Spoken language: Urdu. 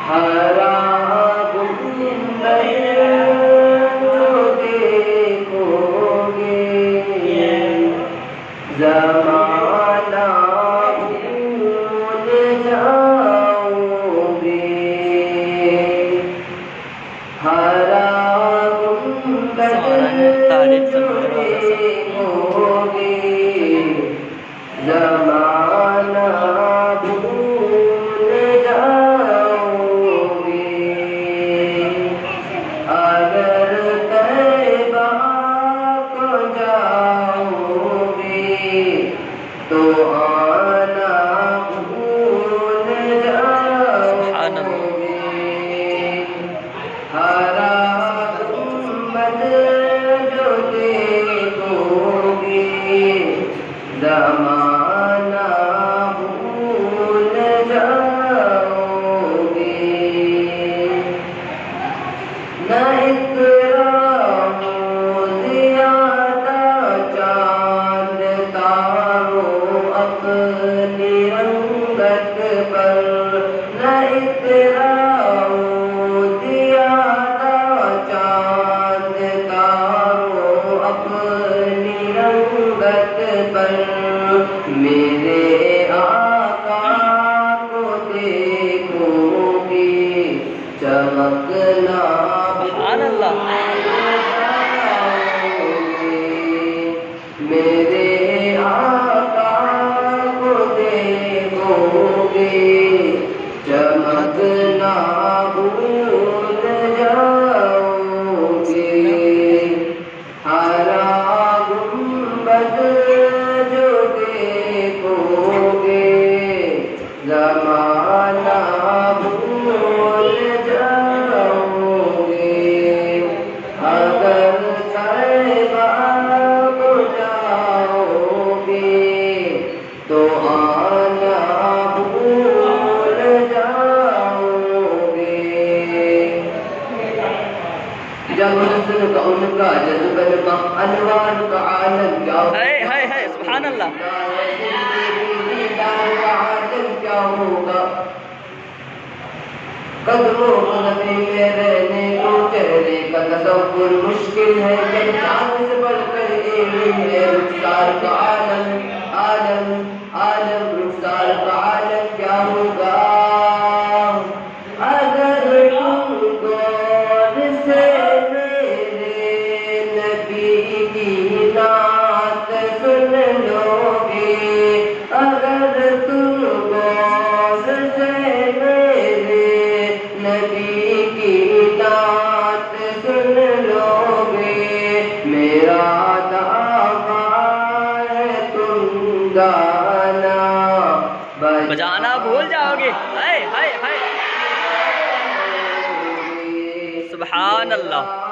ہرا گنبد جو دیکھو گے زمانہ بھول جاؤ گے ہرا گنبد جو دیکھو گے زمانہ بھول جاؤ گے اگر طیبہ کو جاؤ گے تو آنا بھول جاؤ گے ہرا گنبد جو دیکھو گے زمانہ بھول جاؤ گے نہ اکرام زیادہ چاند تاروں اپنی رنگت پر نہ اکرام زیادہ چاند تاروں اپنی رنگت پر میرے آقا کو دیکھو گے چمکنا سبحان اللہ میرے آقا کو دیکھو گے چمکنا بھول جاؤ گے ہرا گنبد جو دیکھو گے زمانہ بھول جاؤ گے اگر طیبہ کو جاؤ گے تو آنا بھول جاؤ گے جب حسن کا ان کا جذبہ نما انوار کا عالم کیا ہے سبحان اللہ کیا ہوگا قدموں نبی میں رہنے کو چہرے کا تصور مشکل ہے کہ چاند سے بڑھ کر علم ہے رخسار کا عالم عالم عالم رخسار کا عالم کیا ہوگا اگر تم غور سے میرے نبی کی نعت سن لو گے اگر تم غور سے میرے نبی کی نعت سن لو گے میرا دعویٰ ہے تم گانا بجانا بھول جاؤ گے ہائے ہائے ہائے سبحان اللہ